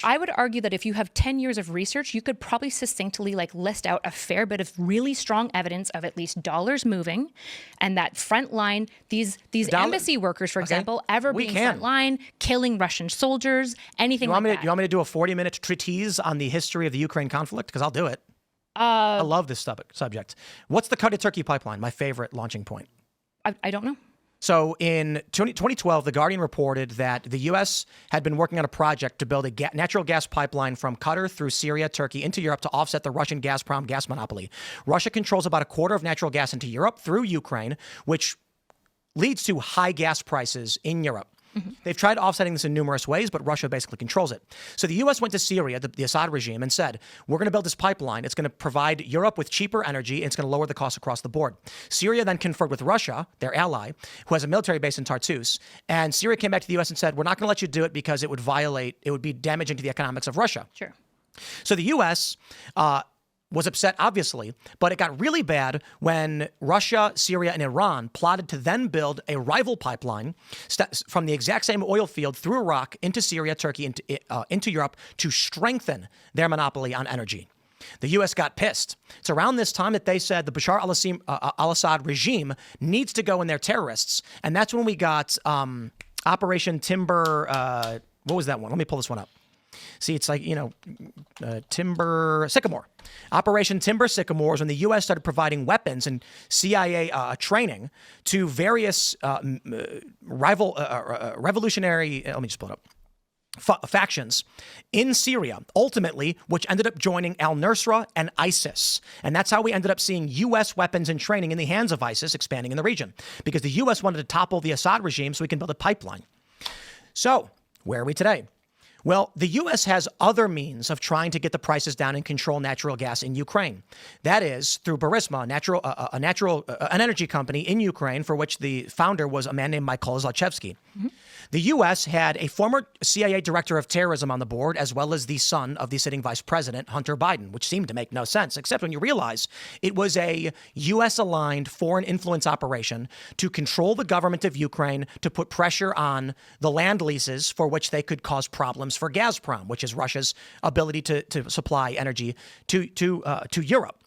I would argue that if you have 10 years of research, you could probably succinctly list out a fair bit of really strong evidence of at least dollars moving, and that front line, these embassy workers, for example, being front line, killing Russian soldiers, anything like that. You want me to do a 40-minute treatise on the history of the Ukraine conflict? Because I'll do it. I love this subject. What's the Qatar-Turkey pipeline? My favorite launching point. I don't know. So in 2012, The Guardian reported that the U.S. had been working on a project to build a natural gas pipeline from Qatar through Syria, Turkey into Europe to offset the Russian Gazprom gas monopoly. Russia controls about a quarter of natural gas into Europe through Ukraine, which leads to high gas prices in Europe. Mm-hmm. They've tried offsetting this in numerous ways, but Russia basically controls it. So the U.S. went to Syria, the Assad regime, and said, we're going to build this pipeline. It's going to provide Europe with cheaper energy, and it's going to lower the cost across the board. Syria then conferred with Russia, their ally, who has a military base in Tartus. And Syria came back to the U.S. and said, we're not going to let you do it because it would be damaging to the economics of Russia. Sure. So the U.S. was upset, obviously, but it got really bad when Russia, Syria, and Iran plotted to then build a rival pipeline from the exact same oil field through Iraq into Syria, Turkey, into Europe to strengthen their monopoly on energy. The U.S. got pissed. It's around this time that they said the Bashar al-Assad regime needs to go in their terrorists. And that's when we got Operation Timber. What was that one? Let me pull this one up. See, it's like, Sycamore. Operation Timber Sycamore is when the U.S. started providing weapons and CIA training to various revolutionary, let me just pull it up, factions in Syria, ultimately, which ended up joining al-Nusra and ISIS. And that's how we ended up seeing U.S. weapons and training in the hands of ISIS expanding in the region, because the U.S. wanted to topple the Assad regime so we can build a pipeline. So where are we today? Well, the U.S. has other means of trying to get the prices down and control natural gas in Ukraine. That is through Burisma, an energy company in Ukraine for which the founder was a man named Mykola Zlochevsky. Mm-hmm. The U.S. had a former CIA director of terrorism on the board, as well as the son of the sitting vice president, Hunter Biden, which seemed to make no sense, except when you realize it was a U.S.-aligned foreign influence operation to control the government of Ukraine, to put pressure on the land leases for which they could cause problems for Gazprom, which is Russia's ability to supply energy to Europe.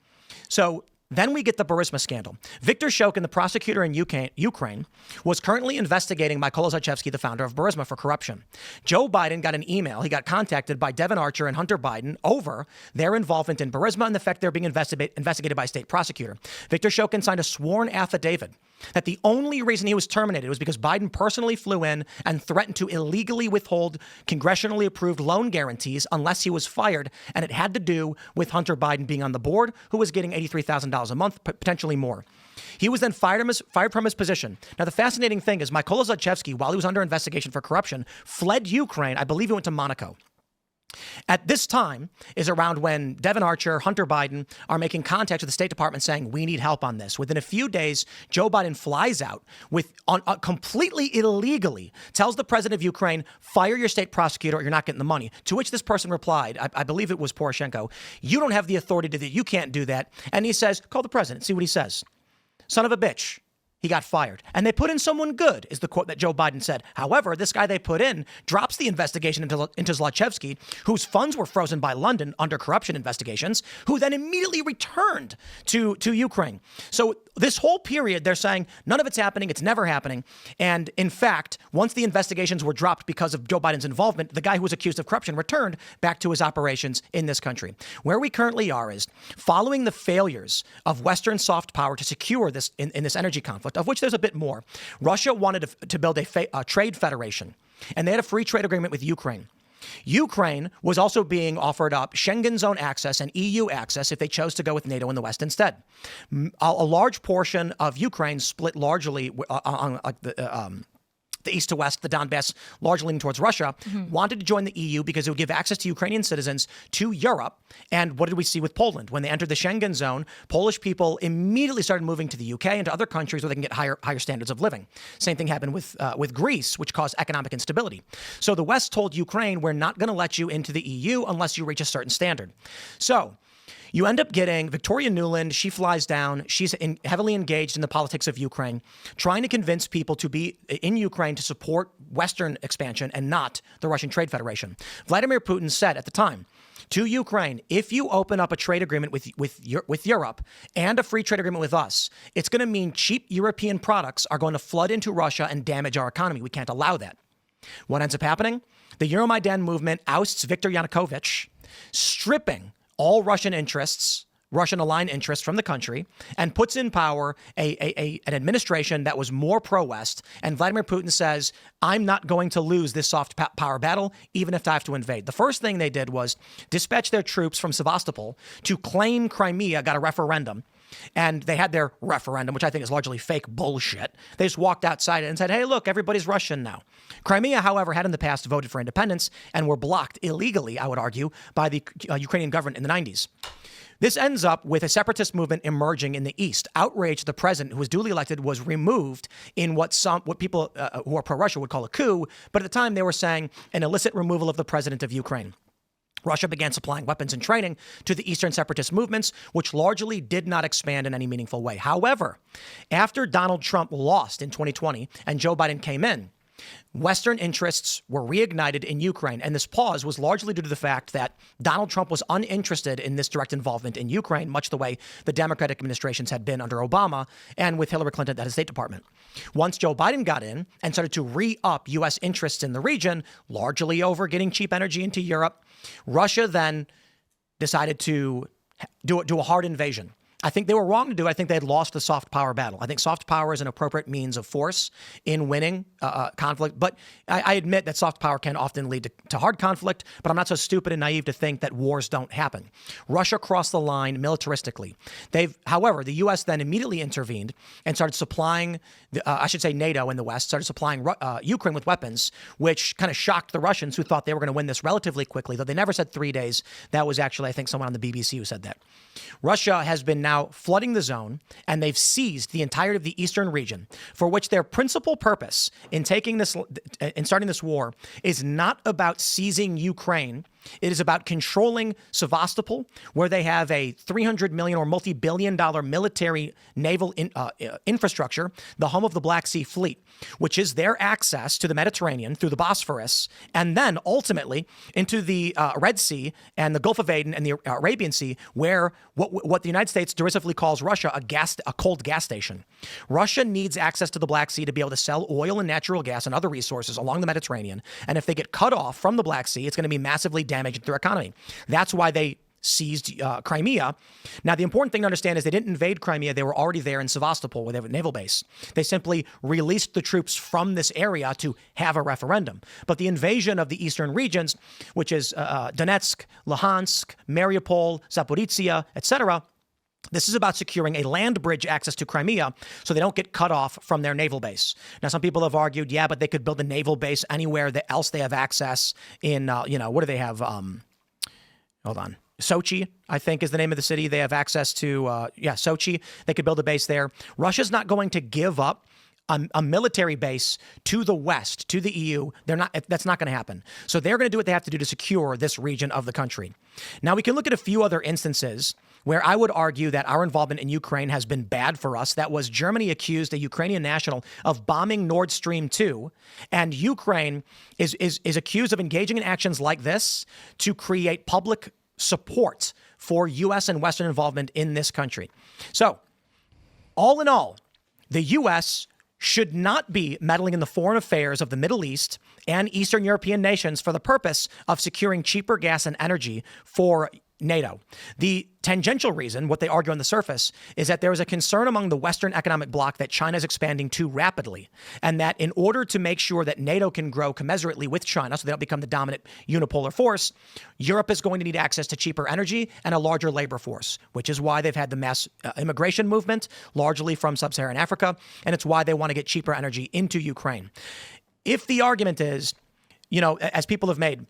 So then we get the Burisma scandal. Viktor Shokin, the prosecutor in Ukraine, was currently investigating Mykola Zlochevsky, the founder of Burisma, for corruption. Joe Biden got an email. He got contacted by Devon Archer and Hunter Biden over their involvement in Burisma and the fact they're being investigated by a state prosecutor. Viktor Shokin signed a sworn affidavit that the only reason he was terminated was because Biden personally flew in and threatened to illegally withhold congressionally approved loan guarantees unless he was fired. And it had to do with Hunter Biden being on the board, who was getting $83,000 a month, potentially more. He was then fired from his position. Now, the fascinating thing is Mykola Zlochevsky, while he was under investigation for corruption, fled Ukraine. I believe he went to Monaco. At this time is around when Devon Archer, Hunter Biden are making contact with the State Department saying, we need help on this. Within a few days, Joe Biden flies out completely illegally, tells the president of Ukraine, fire your state prosecutor or you're not getting the money. To which this person replied, I believe it was Poroshenko, you don't have the authority to do that. You can't do that. And he says, call the president, see what he says. Son of a bitch. He got fired. And they put in someone good, is the quote that Joe Biden said. However, this guy they put in drops the investigation into Zlochevsky, whose funds were frozen by London under corruption investigations, who then immediately returned to Ukraine. So this whole period, they're saying none of it's happening. It's never happening. And in fact, once the investigations were dropped because of Joe Biden's involvement, the guy who was accused of corruption returned back to his operations in this country. Where we currently are is following the failures of Western soft power to secure this in this energy conflict, of which there's a bit more. Russia wanted to build a trade federation, and they had a free trade agreement with Ukraine. Ukraine was also being offered up Schengen zone access and EU access if they chose to go with NATO in the West instead. A large portion of Ukraine split largely on the east to west, the Donbass, largely leaning towards Russia, wanted to join the EU because it would give access to Ukrainian citizens to Europe. And what did we see with Poland? When they entered the Schengen zone, Polish people immediately started moving to the UK and to other countries where they can get higher standards of living. Same thing happened with Greece, which caused economic instability. So the West told Ukraine, we're not going to let you into the EU unless you reach a certain standard. So you end up getting Victoria Nuland. She flies down. She's heavily engaged in the politics of Ukraine, trying to convince people to be in Ukraine to support Western expansion and not the Russian Trade Federation. Vladimir Putin said at the time to Ukraine, if you open up a trade agreement with Europe and a free trade agreement with us, it's going to mean cheap European products are going to flood into Russia and damage our economy. We can't allow that. What ends up happening? The Euromaidan movement ousts Viktor Yanukovych, stripping all Russian interests, Russian-aligned interests from the country, and puts in power an administration that was more pro-West. And Vladimir Putin says, I'm not going to lose this soft power battle, even if I have to invade. The first thing they did was dispatch their troops from Sevastopol to claim Crimea, got a referendum. And they had their referendum, which I think is largely fake bullshit. They just walked outside and said, hey, look, everybody's Russian now. Crimea, however, had in the past voted for independence and were blocked illegally, I would argue, by the Ukrainian government in the 90s. This ends up with a separatist movement emerging in the East. Outrage, the president, who was duly elected, was removed in what people who are pro-Russia would call a coup. But at the time, they were saying an illicit removal of the president of Ukraine. Russia began supplying weapons and training to the Eastern separatist movements, which largely did not expand in any meaningful way. However, after Donald Trump lost in 2020 and Joe Biden came in, Western interests were reignited in Ukraine, and this pause was largely due to the fact that Donald Trump was uninterested in this direct involvement in Ukraine, much the way the Democratic administrations had been under Obama and with Hillary Clinton at the State Department. Once Joe Biden got in and started to re-up U.S. interests in the region, largely over getting cheap energy into Europe, Russia then decided to do a hard invasion. I think they were wrong to do it. I think they had lost the soft power battle. I think soft power is an appropriate means of force in winning conflict. But I admit that soft power can often lead to hard conflict, but I'm not so stupid and naive to think that wars don't happen. Russia crossed the line militaristically. However, the U.S. then immediately intervened and started supplying, NATO in the West, started supplying Ukraine with weapons, which kind of shocked the Russians who thought they were going to win this relatively quickly, though they never said 3 days. That was actually, I think, someone on the BBC who said that. Russia has been now flooding the zone, and they've seized the entirety of the eastern region, for which their principal purpose in starting this war is not about seizing Ukraine. It is about controlling Sevastopol, where they have a $300 million or multi-billion-dollar military naval infrastructure, the home of the Black Sea Fleet, which is their access to the Mediterranean through the Bosphorus, and then ultimately into the Red Sea and the Gulf of Aden and the Arabian Sea, where what the United States derisively calls Russia a cold gas station. Russia needs access to the Black Sea to be able to sell oil and natural gas and other resources along the Mediterranean. And if they get cut off from the Black Sea, it's going to be massively damaging their economy. That's why they seized Crimea. Now, the important thing to understand is they didn't invade Crimea. They were already there in Sevastopol, where they have a naval base. They simply released the troops from this area to have a referendum. But the invasion of the eastern regions, which is Donetsk, Luhansk, Mariupol, Zaporizhia, etc., this is about securing a land bridge access to Crimea so they don't get cut off from their naval base. Now, some people have argued, yeah, but they could build a naval base anywhere else they have access in, what do they have? Hold on. Sochi, I think, is the name of the city. They have access to, Sochi. They could build a base there. Russia's not going to give up a military base to the West, to the EU. That's not going to happen. So they're going to do what they have to do to secure this region of the country. Now, we can look at a few other instances where I would argue that our involvement in Ukraine has been bad for us. That was Germany accused a Ukrainian national of bombing Nord Stream 2, and Ukraine is accused of engaging in actions like this to create public support for U.S. and Western involvement in this country. So, all in all, the U.S. should not be meddling in the foreign affairs of the Middle East and Eastern European nations for the purpose of securing cheaper gas and energy for NATO. The tangential reason, what they argue on the surface, is that there is a concern among the Western economic bloc that China is expanding too rapidly, and that in order to make sure that NATO can grow commensurately with China so they don't become the dominant unipolar force, Europe is going to need access to cheaper energy and a larger labor force, which is why they've had the mass immigration movement, largely from sub-Saharan Africa, and it's why they want to get cheaper energy into Ukraine. If the argument is, as people have made,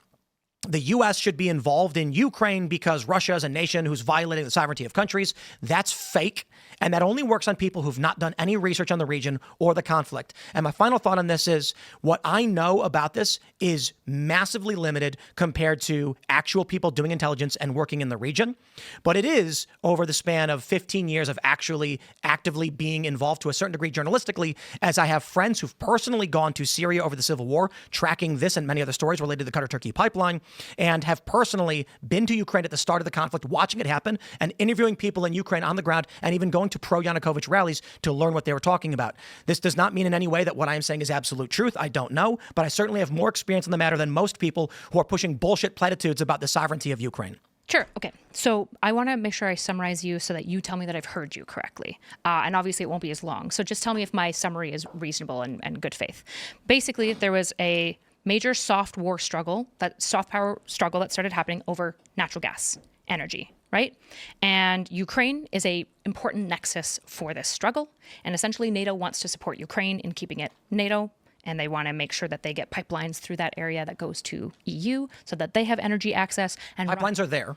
the U.S. should be involved in Ukraine because Russia is a nation who's violating the sovereignty of countries. That's fake. And that only works on people who've not done any research on the region or the conflict. And my final thought on this is what I know about this is massively limited compared to actual people doing intelligence and working in the region. But it is over the span of 15 years of actually actively being involved to a certain degree journalistically, as I have friends who've personally gone to Syria over the civil war, tracking this and many other stories related to the Qatar-Turkey pipeline, and have personally been to Ukraine at the start of the conflict, watching it happen and interviewing people in Ukraine on the ground and even going to pro-Yanukovych rallies to learn what they were talking about. This does not mean in any way that what I'm saying is absolute truth. I don't know, but I certainly have more experience in the matter than most people who are pushing bullshit platitudes about the sovereignty of Ukraine. Sure. Okay. So I want to make sure I summarize you so that you tell me that I've heard you correctly. And obviously it won't be as long. So just tell me if my summary is reasonable and good faith. Basically, there was a major soft power struggle that started happening over natural gas energy, right? And Ukraine is a important nexus for this struggle. And essentially NATO wants to support Ukraine in keeping it NATO. And they want to make sure that they get pipelines through that area that goes to EU so that they have energy access. And pipelines are there.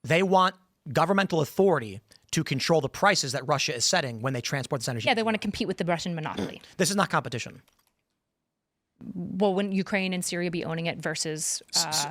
They want governmental authority to control the prices that Russia is setting when they transport this energy. Yeah, they want to compete with the Russian monopoly. This is not competition. Well, wouldn't Ukraine and Syria be owning it versus...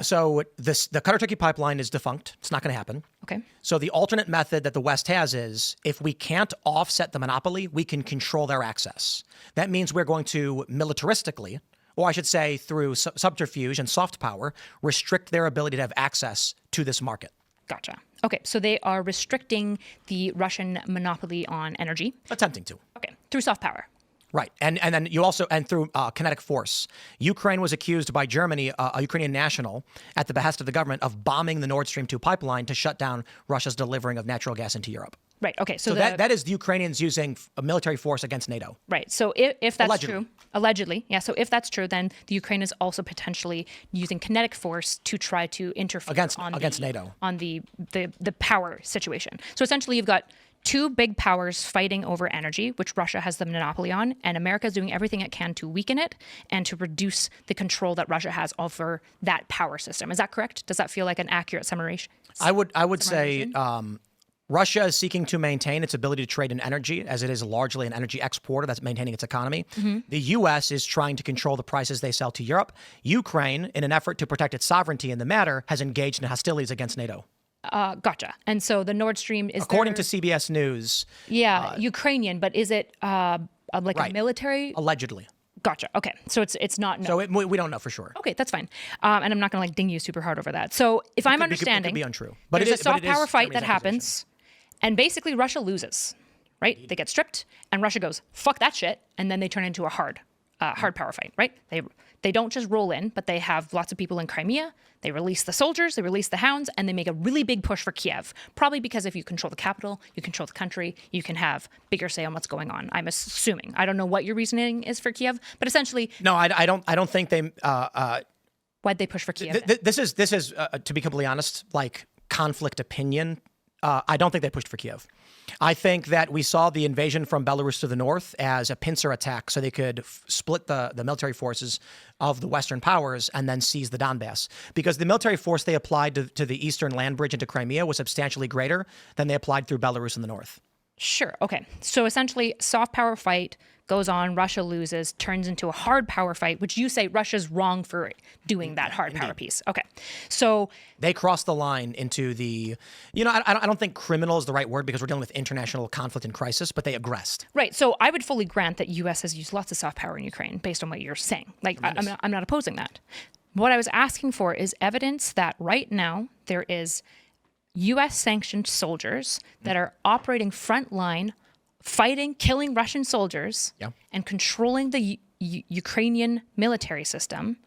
So the Qatar-Turkey pipeline is defunct. It's not going to happen. Okay. So the alternate method that the West has is if we can't offset the monopoly, we can control their access. That means we're going to militaristically, or I should say through subterfuge and soft power, restrict their ability to have access to this market. Gotcha. Okay, so they are restricting the Russian monopoly on energy. Attempting to. Okay, through soft power. Right. And then you also, and through kinetic force. Ukraine was accused by Germany, a Ukrainian national, at the behest of the government, of bombing the Nord Stream 2 pipeline to shut down Russia's delivering of natural gas into Europe. Right. Okay. So that is the Ukrainians using a military force against NATO. Right. So if that's Allegedly. true, allegedly, yeah. So if that's true, then the Ukraine is also potentially using kinetic force to try to interfere against NATO on the power situation. So essentially, you've got two big powers fighting over energy, which Russia has the monopoly on, and America is doing everything it can to weaken it and to reduce the control that Russia has over that power system. Is that correct? Does that feel like an accurate summation? I would say Russia is seeking to maintain its ability to trade in energy, as it is largely an energy exporter that's maintaining its economy. Mm-hmm. The U.S. is trying to control the prices they sell to Europe. Ukraine, in an effort to protect its sovereignty in the matter, has engaged in hostilities against NATO. Gotcha. And so the Nord Stream is according to CBS News. Yeah, Ukrainian, but is it like right. a military? Allegedly. Gotcha. Okay, so it's not. No. So we don't know for sure. Okay, that's fine. And I'm not going to like ding you super hard over that. So if I'm understanding, it could be untrue. But there's a soft power fight Germany's that happens, and basically Russia loses. Right? They get stripped, and Russia goes, "Fuck that shit," and then they turn into a hard power fight. Right? They don't just roll in, but they have lots of people in Crimea. They release the soldiers, they release the hounds, and they make a really big push for Kiev. Probably because if you control the capital, you control the country, you can have bigger say on what's going on. I'm assuming. I don't know what your reasoning is for Kiev, but essentially. No, I don't think they. Why'd they push for Kiev? This is to be completely honest, like conflict opinion. I don't think they pushed for Kiev. I think that we saw the invasion from Belarus to the north as a pincer attack so they could split the military forces of the Western powers and then seize the Donbass. Because the military force they applied to the eastern land bridge into Crimea was substantially greater than they applied through Belarus in the north. Sure. Okay. So essentially, soft power fight goes on, Russia loses, turns into a hard power fight, which you say Russia's wrong for doing that hard power piece. Okay. So they crossed the line into the, I don't think criminal is the right word because we're dealing with international conflict and crisis, but they aggressed. Right. So I would fully grant that U.S. has used lots of soft power in Ukraine based on what you're saying. Like, I'm not opposing that. What I was asking for is evidence that right now there is U.S. sanctioned soldiers that are operating frontline, fighting, killing Russian soldiers, and controlling the Ukrainian military system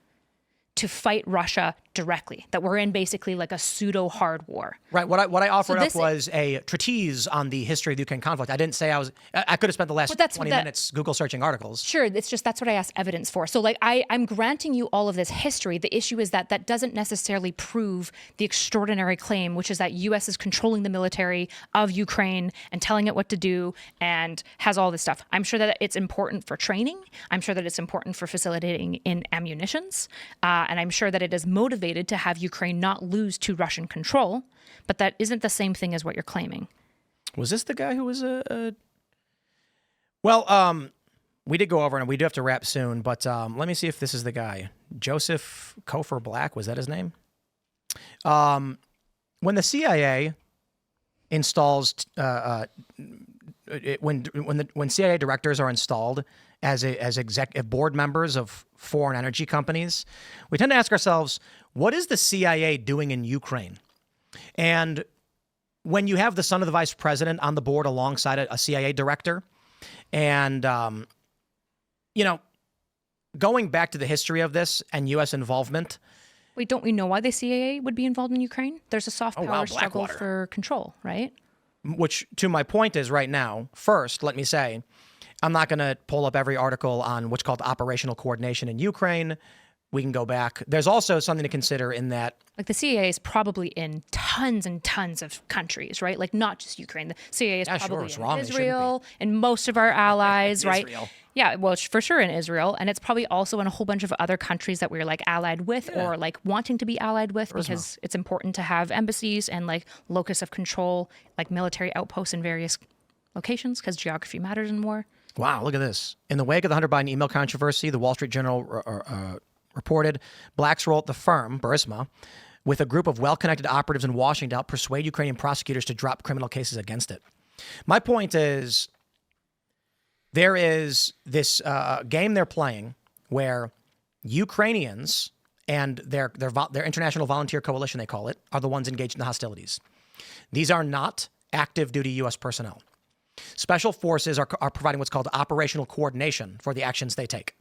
to fight Russia directly. That we're in basically like a pseudo hard war. Right. What I offered up was a treatise on the history of the Ukraine conflict. I didn't say I could have spent the last 20 minutes Google searching articles. Sure. It's just that's what I asked evidence for. So like I'm granting you all of this history. The issue is that doesn't necessarily prove the extraordinary claim, which is that U.S. is controlling the military of Ukraine and telling it what to do and has all this stuff. I'm sure that it's important for training. I'm sure that it's important for facilitating in ammunitions. And I'm sure that it is motivating motivated to have Ukraine not lose to Russian control, but that isn't the same thing as what you're claiming. Was this the guy who was Well, we did go over, and we do have to wrap soon, but let me see if this is the guy. Joseph Kofer Black, was that his name? When the CIA installs, when CIA directors are installed as board members of foreign energy companies, we tend to ask ourselves, what is the CIA doing in Ukraine? And when you have the son of the vice president on the board alongside a CIA director, and going back to the history of this and U.S. involvement. Wait, don't we know why the CIA would be involved in Ukraine? There's a soft power struggle for control, right? Which, to my point, is right now. First, let me say, I'm not going to pull up every article on what's called operational coordination in Ukraine. We can go back. There's also something to consider in that. Like the CIA is probably in tons and tons of countries, right? Like not just Ukraine. The CIA is probably in Israel and most of our allies, right? Israel. Yeah, well, it's for sure in Israel. And it's probably also in a whole bunch of other countries that we're like allied with or like wanting to be allied with because it's important to have embassies and like locus of control, like military outposts in various locations because geography matters in war. Wow, look at this. In the wake of the Hunter Biden email controversy, the Wall Street Journal reported Black's role at the firm, Burisma, with a group of well-connected operatives in Washington to help persuade Ukrainian prosecutors to drop criminal cases against it. My point is, there is this game they're playing where Ukrainians and their international volunteer coalition, they call it, are the ones engaged in the hostilities. These are not active duty U.S. personnel. Special forces are providing what's called operational coordination for the actions they take.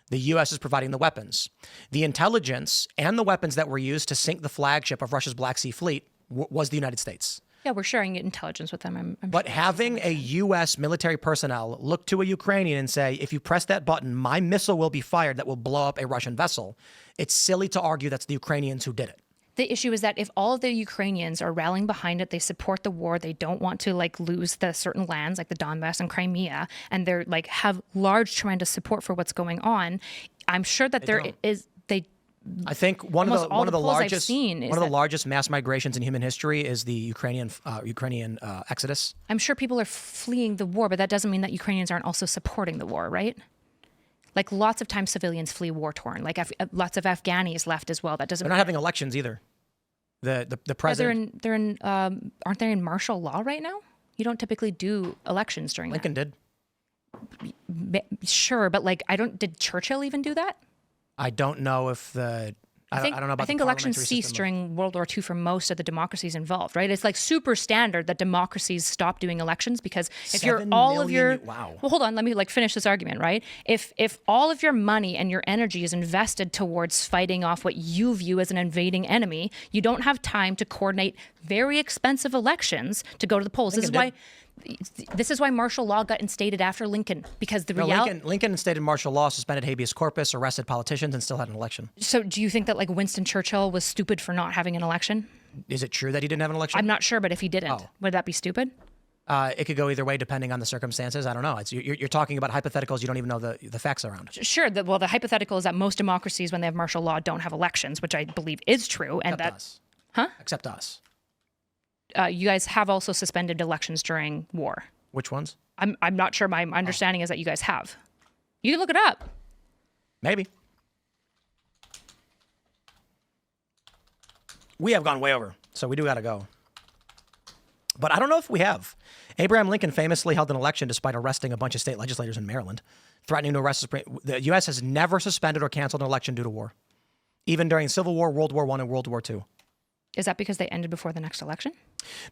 The U.S. is providing the weapons. The intelligence and the weapons that were used to sink the flagship of Russia's Black Sea Fleet was the United States. Yeah, we're sharing intelligence with them. But sure having a U.S. military personnel look to a Ukrainian and say, if you press that button, my missile will be fired that will blow up a Russian vessel, it's silly to argue that's the Ukrainians who did it. The issue is that if all of the Ukrainians are rallying behind it, they support the war, they don't want to like lose the certain lands like the Donbass and Crimea, and they're like have large tremendous support for what's going on, I'm sure that I think one of the largest mass migrations in human history is the Ukrainian exodus. I'm sure people are fleeing the war, but that doesn't mean that Ukrainians aren't also supporting the war, right? Like lots of times civilians flee war torn. Like lots of Afghanis left as well. That doesn't. They're not having elections either. The president. Yeah, aren't they in martial law right now? You don't typically do elections during Lincoln did. Sure, but like did Churchill even do that? I don't know if I don't know about. I think elections ceased during World War II for most of the democracies involved, right? It's like super standard that democracies stop doing elections because if you're well, hold on, let me like finish this argument, right? If all of your money and your energy is invested towards fighting off what you view as an invading enemy, you don't have time to coordinate very expensive elections to go to the polls. This is why martial law got instated after Lincoln, because Lincoln instated martial law, suspended habeas corpus, arrested politicians, and still had an election. So do you think that like Winston Churchill was stupid for not having an election? Is it true that he didn't have an election? I'm not sure, but if he didn't, would that be stupid? It could go either way depending on the circumstances. I don't know. You're talking about hypotheticals you don't even know the facts around. Sure. The hypothetical is that most democracies, when they have martial law, don't have elections, which I believe is true. Except us. You guys have also suspended elections during war. Which ones? I'm not sure. My understanding is that you guys have. You can look it up. Maybe. We have gone way over, so we do got to go. But I don't know if we have. Abraham Lincoln famously held an election despite arresting a bunch of state legislators in Maryland, threatening to arrest the U.S. has never suspended or canceled an election due to war, even during Civil War, World War I, and World War II. Is that because they ended before the next election?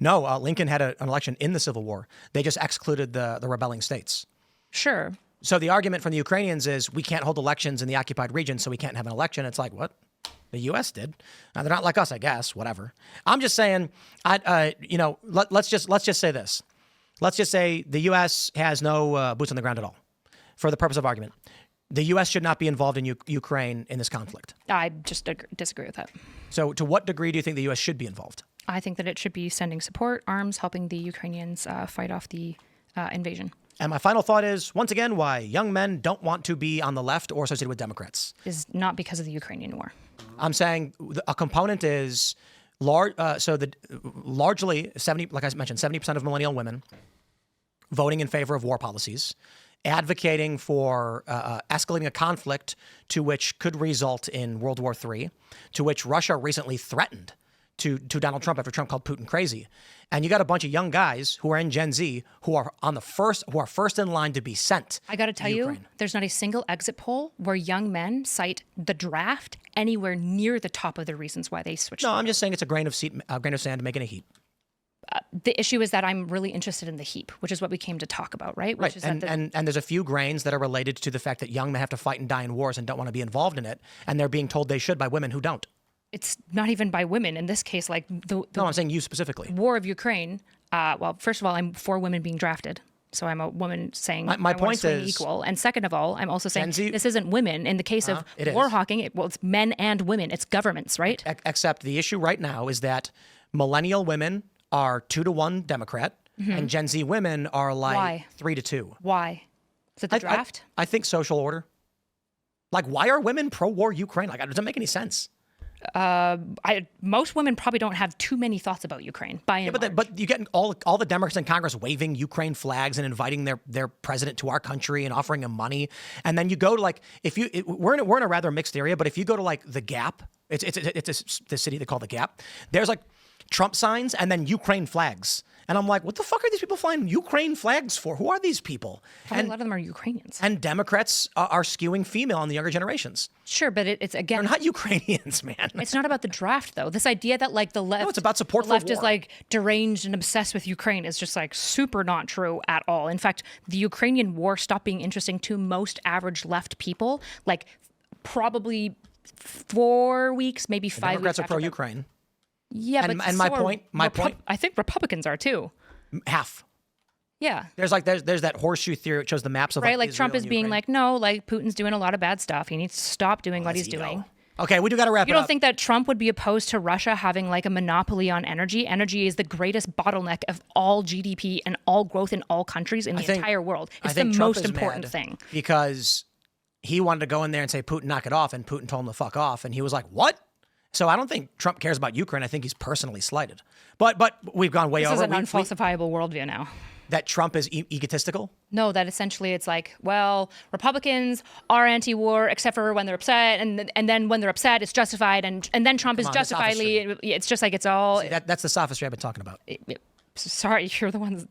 No, Lincoln had an election in the Civil War. They just excluded the rebelling states. Sure. So the argument from the Ukrainians is we can't hold elections in the occupied region, so we can't have an election. It's like, what? The U.S. did. Now, they're not like us, I guess. Whatever. I'm just saying. Let's just say this. Let's just say the U.S. has no boots on the ground at all, for the purpose of argument. The U.S. should not be involved in Ukraine in this conflict. I just disagree with that. So to what degree do you think the U.S. should be involved? I think that it should be sending support, arms, helping the Ukrainians fight off the invasion. And my final thought is, once again, why young men don't want to be on the left or associated with Democrats. Is not because of the Ukrainian war. I'm saying a component is largely 70, like I mentioned, 70% of millennial women voting in favor of war policies, advocating for escalating a conflict to which could result in World War III, to which Russia recently threatened to Donald Trump after Trump called Putin crazy. And you got a bunch of young guys who are in Gen Z who are first in line to be sent. I got to tell you, there's not a single exit poll where young men cite the draft anywhere near the top of the reasons why they switched. No, I'm just saying it's a grain of sand making a heap. The issue is that I'm really interested in the heap, which is what we came to talk about, right? Right. And there's a few grains that are related to the fact that young men have to fight and die in wars and don't want to be involved in it, and they're being told they should by women who don't. It's not even by women. In this case, like No, I'm saying you specifically. War of Ukraine. Well, first of all, I'm for women being drafted. So I'm a woman saying my point is equal. And second of all, I'm also saying this isn't women. In the case of war hawking, it's men and women. It's governments, right? Except the issue right now is that millennial women are 2-1 Democrat, and Gen Z women are like 3-2. Why? Is it the draft? I think social order. Like, why are women pro-war Ukraine? Like, it doesn't make any sense. Most women probably don't have too many thoughts about Ukraine. But you get all the Democrats in Congress waving Ukraine flags and inviting their president to our country and offering him money, and then you go to like we're in a rather mixed area. But if you go to like the Gap, it's the city they call the Gap. There's like Trump signs and then Ukraine flags. And I'm like, what the fuck are these people flying Ukraine flags for? Who are these people? And a lot of them are Ukrainians. And Democrats are skewing female in the younger generations. Sure, but it's again... They're not Ukrainians, man. It's not about the draft, though. This idea that like the left... No, it's about support for war. The left is like deranged and obsessed with Ukraine is just like super not true at all. In fact, the Ukrainian war stopped being interesting to most average left people, like probably 4 weeks, maybe 5 weeks. Democrats are pro-Ukraine. Yeah, and my point, I think Republicans are too. Half. Yeah. There's that horseshoe theory which shows the maps of right, like Israel Trump is being like, no, like Putin's doing a lot of bad stuff. He needs to stop doing what he's doing. Okay, we do got to wrap it up. You don't think that Trump would be opposed to Russia having like a monopoly on energy? Energy is the greatest bottleneck of all GDP and all growth in all countries in the entire world. It's the most important thing. Because he wanted to go in there and say, Putin, knock it off, and Putin told him to fuck off, and he was like, what? So I don't think Trump cares about Ukraine. I think he's personally slighted. But we've gone way over. This is an unfalsifiable worldview now. That Trump is egotistical? No, that essentially it's like, well, Republicans are anti-war except for when they're upset, and then when they're upset, it's justified, and then Trump is justifiably. It's just like it's all. See, that's the sophistry I've been talking about. Sorry,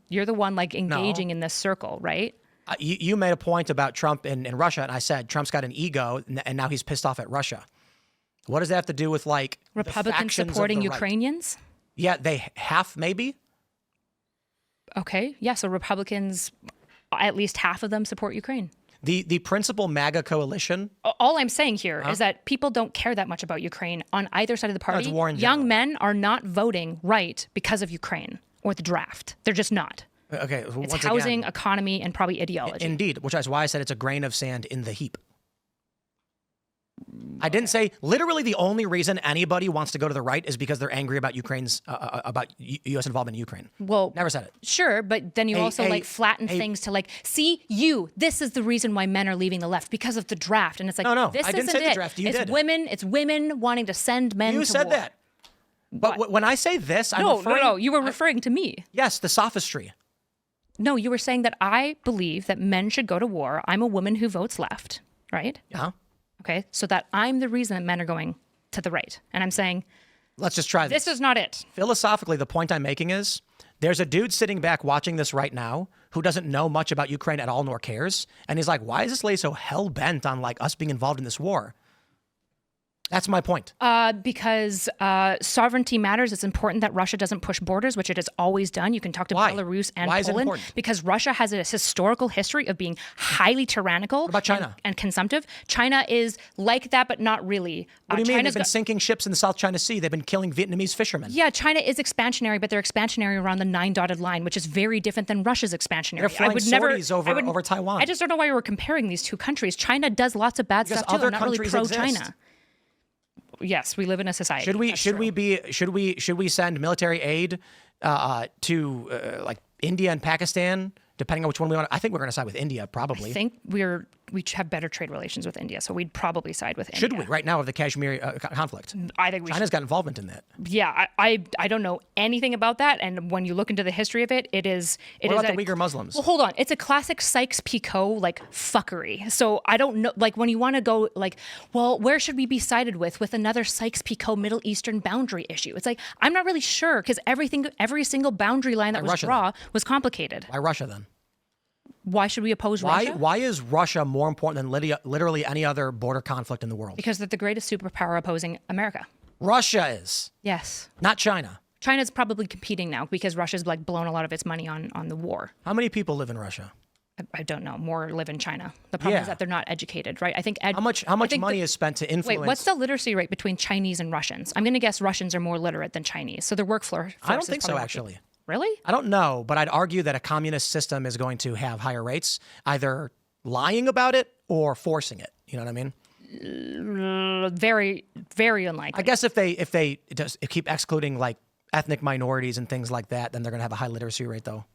you're the one like engaging in this circle, right? You made a point about Trump in Russia, and I said Trump's got an ego, and now he's pissed off at Russia. What does that have to do with like Republicans supporting Ukrainians? Yeah, they half maybe. Okay, yeah. So Republicans, at least half of them support Ukraine. The principal MAGA coalition. All I'm saying here is that people don't care that much about Ukraine on either side of the party. No, it's war in Young men are not voting right because of Ukraine or the draft. They're just not. Okay, it's housing, economy, and probably ideology. Indeed, which is why I said it's a grain of sand in the heap. I didn't say literally the only reason anybody wants to go to the right is because they're angry about Ukraine's about U.S. involvement in Ukraine. Well, never said it. Sure, but then you also like flatten things to like, see, this is the reason why men are leaving the left because of the draft, and it's like no, this I didn't isn't say the draft. You did. It's women wanting to send men. You to said war. that. But when I say this, I'm no, you were referring to me. Yes, the sophistry. No, you were saying that I believe that men should go to war. I'm a woman who votes left, right? Yeah. Okay, so that I'm the reason that men are going to the right. And I'm saying, let's just try this. This is not it. Philosophically, the point I'm making is there's a dude sitting back watching this right now who doesn't know much about Ukraine at all nor cares. And he's like, why is this lady so hell-bent on like us being involved in this war? That's my point. Because sovereignty matters. It's important that Russia doesn't push borders, which it has always done. You can talk to Belarus and Why Poland. Is it important? Because Russia has a historical history of being highly tyrannical. What about China? And consumptive. China is like that, but not really. What do you mean? They've been sinking ships in the South China Sea. They've been killing Vietnamese fishermen. Yeah, China is expansionary, but they're expansionary around the 9 dotted line, which is very different than Russia's expansionary. They're flying sorties over Taiwan. I just don't know why you were comparing these two countries. China does lots of bad stuff too. They're not really pro-China. Yes, we live in a society. Should we send military aid to like India and Pakistan, depending on which one we want? I think we're going to side with India, probably. I think we're we have better trade relations with India, so we'd probably side with India. Should we right now of the Kashmir conflict? I think China's got involvement in that. Yeah, I don't know anything about that, and when you look into the history of it, it is. What about the Uyghur Muslims? Well, hold on, it's a classic Sykes-Picot like fuckery. So I don't know, like when you want to go like, well, where should we be sided with another Sykes-Picot Middle Eastern boundary issue? It's like I'm not really sure because every single boundary line that was drawn was complicated. Why Russia then? Why should we oppose Russia? Why is Russia more important than literally any other border conflict in the world? Because they're the greatest superpower opposing America. Russia is. Yes. Not China. China's probably competing now because Russia's like blown a lot of its money on the war. How many people live in Russia? I don't know. More live in China. The problem is that they're not educated, right? I think how much money is spent to influence? Wait, what's the literacy rate between Chinese and Russians? I'm going to guess Russians are more literate than Chinese, so their workforce. I don't think so, actually. Really? I don't know, but I'd argue that a communist system is going to have higher rates, either lying about it or forcing it. You know what I mean? Very, very unlikely. I guess if they keep excluding like ethnic minorities and things like that, then they're going to have a high literacy rate, though.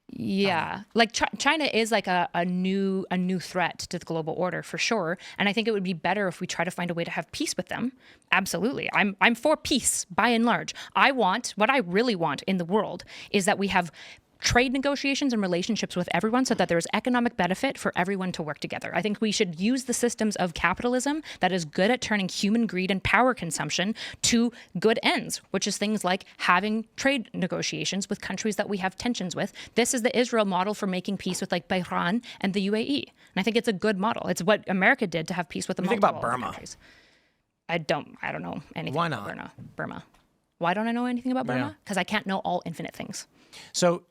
Yeah, like China is like a new threat to the global order for sure, and I think it would be better if we try to find a way to have peace with them. Absolutely, I'm for peace by and large. What I really want in the world is that we have trade negotiations and relationships with everyone so that there's economic benefit for everyone to work together. I think we should use the systems of capitalism that is good at turning human greed and power consumption to good ends, which is things like having trade negotiations with countries that we have tensions with. This is the Israel model for making peace with like Bahrain and the UAE. And I think it's a good model. It's what America did to have peace with the multiple think about Burma? countries. I don't know anything Why about not? Burma. Why don't I know anything about Burma? Because I can't know all infinite things. So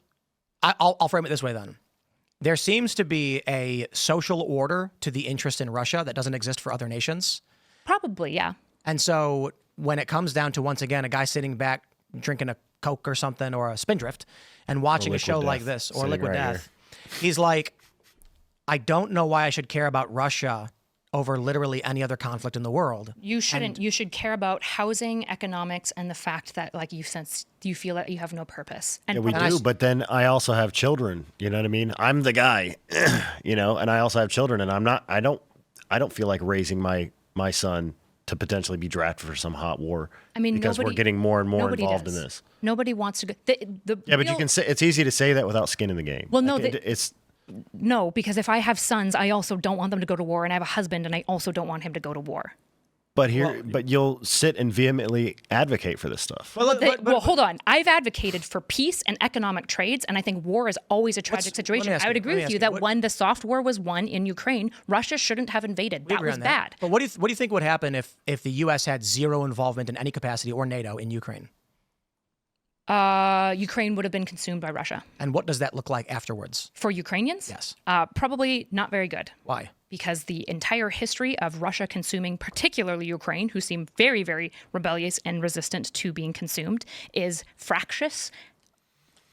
I'll frame it this way then. There seems to be a social order to the interest in Russia that doesn't exist for other nations. Probably, yeah. And so when it comes down to, once again, a guy sitting back drinking a Coke or something or a Spindrift and watching a show like this or Liquid Death, he's like, I don't know why I should care about Russia over literally any other conflict in the world. You shouldn't. You should care about housing, economics, and the fact that like you feel that you have no purpose. And yeah, we do, but then I also have children. You know what I mean? I'm the guy, you know, and I also have children, and I don't feel like raising my son to potentially be drafted for some hot war. I mean, because we're getting more and more involved in this. Nobody wants to go. But you can say it's easy to say that without skin in the game. Well, no, like, No, because if I have sons, I also don't want them to go to war, and I have a husband, and I also don't want him to go to war. But you'll sit and vehemently advocate for this stuff. Well, hold on. I've advocated for peace and economic trades, and I think war is always a tragic situation. I would agree with you that when the soft war was won in Ukraine, Russia shouldn't have invaded. That was bad. But what do you think would happen if the U.S. had zero involvement in any capacity, or NATO, in Ukraine? Ukraine would have been consumed by Russia. And what does that look like afterwards? For Ukrainians? Yes. Probably not very good. Why? Because the entire history of Russia consuming, particularly Ukraine, who seem very, very rebellious and resistant to being consumed, is fractious,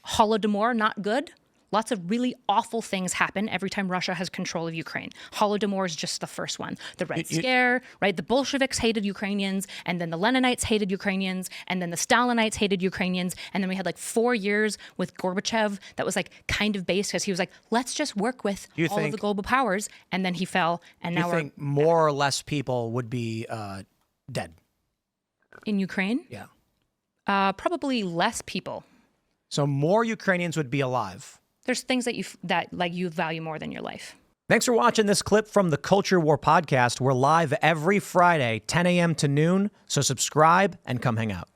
Holodomor, not good. Lots of really awful things happen every time Russia has control of Ukraine. Holodomor is just the first one. The Red Scare, right? The Bolsheviks hated Ukrainians, and then the Leninites hated Ukrainians, and then the Stalinites hated Ukrainians, and then we had like 4 years with Gorbachev that was like kind of based because he was like, let's just work with all of the global powers, and then he fell, and now you think more or less people would be dead? In Ukraine? Yeah. Probably less people. So more Ukrainians would be alive. There's things that you value more than your life. Thanks for watching this clip from the Culture War podcast. We're live every Friday, 10 a.m. to noon, so subscribe and come hang out.